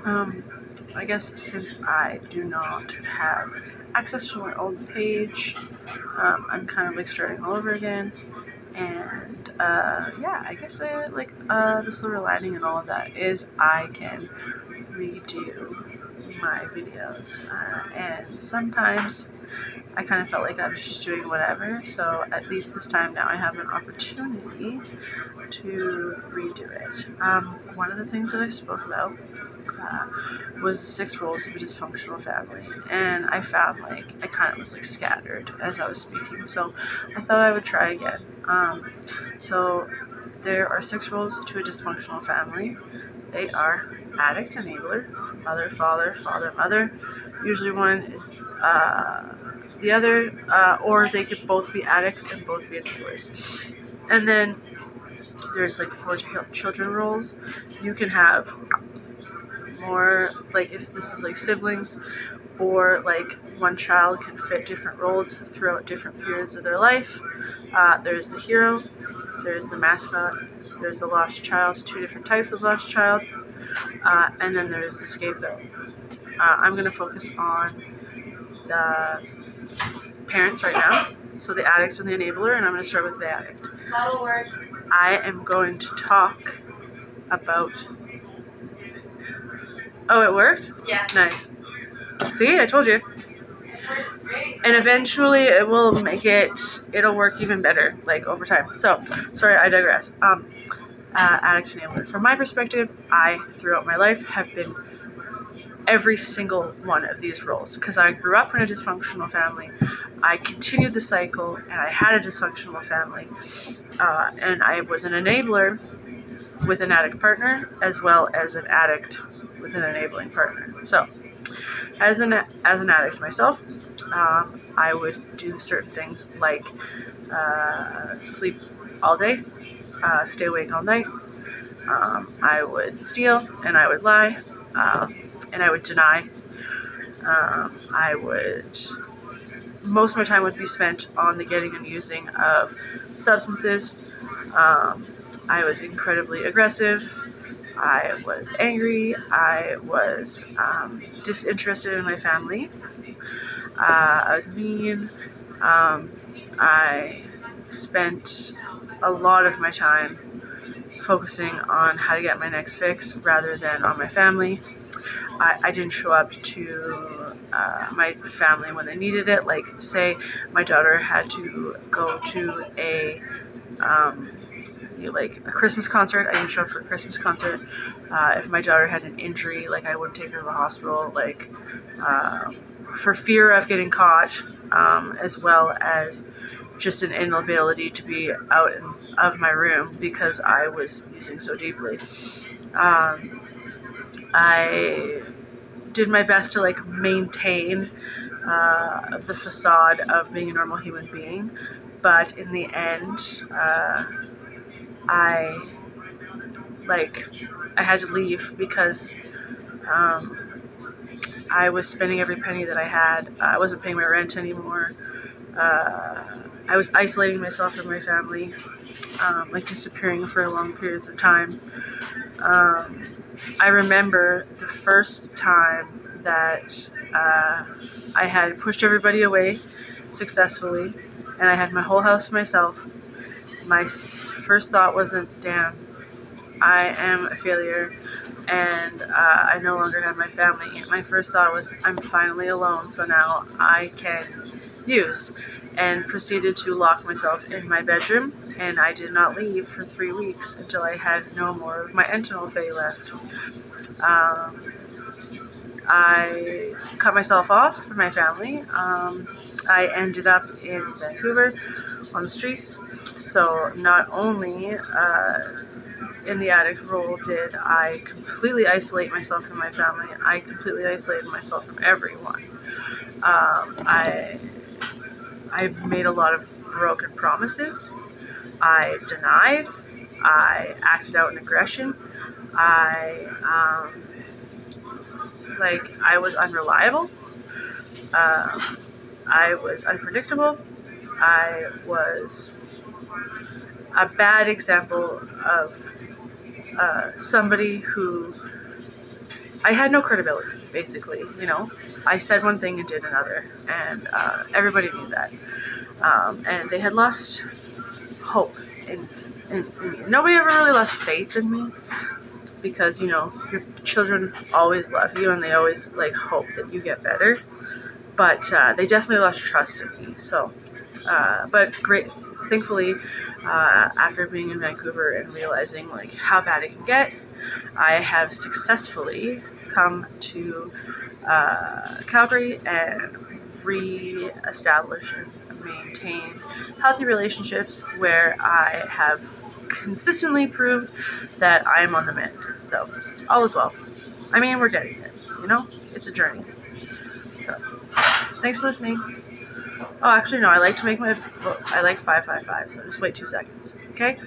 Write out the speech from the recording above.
Um, I guess since I do not have access to my old page, I'm kind of like starting all over again. And yeah, I guess the silver lining and all of that is I can redo my videos. And sometimes I kind of felt like I was just doing whatever. So at least this time now I have an opportunity to redo it. One of the things that I spoke about uh, was the 6 roles of a dysfunctional family, and I found like I kind of was like scattered as I was speaking, so I thought I would try again. So there are 6 roles to a dysfunctional family. They are addict, enabler, mother, father, mother. Usually one is the other, or they could both be addicts and both be enablers. And then there's like 4 children roles. You can have more, like if this is like siblings, or like one child can fit different roles throughout different periods of their life. There's the hero, there's the mascot, there's the lost child, 2 different types of lost child, and then there's the scapegoat. I'm going to focus on the parents right now, so the addict and the enabler, and I'm going to start with the addict. That'll work. I am going to talk about... Oh, it worked? Yeah. Nice. See, I told you. It worked great. And eventually it will it'll work even better, like over time. So, sorry, I digress. Addict enabler. From my perspective, I, throughout my life, have been every single one of these roles because I grew up in a dysfunctional family. I continued the cycle, and I had a dysfunctional family, and I was an enabler with an addict partner, as well as an addict with an enabling partner. So, as an addict myself, I would do certain things like sleep all day, stay awake all night. I would steal, and I would lie, and I would deny. Most of my time would be spent on the getting and using of substances. I was incredibly aggressive. I was angry. I was disinterested in my family. I was mean. I spent a lot of my time focusing on how to get my next fix rather than on my family. I didn't show up to my family when they needed it. Like, say my daughter had to go to a Christmas concert. I didn't show up for a Christmas concert. If my daughter had an injury, like I wouldn't take her to the hospital, like for fear of getting caught, as well as just an inability to be out of my room because I was using so deeply. I did my best to like maintain the facade of being a normal human being, but in the end, I had to leave because I was spending every penny that I had. I wasn't paying my rent anymore. I was isolating myself from my family, like disappearing for long periods of time. I remember the first time that I had pushed everybody away successfully, and I had my whole house to myself. My first thought wasn't, damn, I am a failure, and I no longer have my family. My first thought was, I'm finally alone, so now I can use, and proceeded to lock myself in my bedroom, and I did not leave for 3 weeks until I had no more of my Entenalfe left. I cut myself off from my family. I ended up in Vancouver on the streets. So not only in the addict role did I completely isolate myself from my family, I completely isolated myself from everyone. I made a lot of broken promises. I denied. I acted out in aggression. I was unreliable. I was unpredictable. I was a bad example of somebody who I had no credibility, basically. You know, I said one thing and did another, and everybody knew that. And they had lost hope in me. Nobody ever really lost faith in me, because you know your children always love you and they always like hope that you get better. But they definitely lost trust in me. So, but great, thankfully, after being in Vancouver and realizing like how bad it can get, I have successfully come to Calgary and re-establish and maintain healthy relationships where I have consistently proved that I am on the mend. So all is well. I mean, we're getting there. You know, it's a journey. So thanks for listening. Oh, actually, no. I like 555. So just wait 2 seconds. Okay.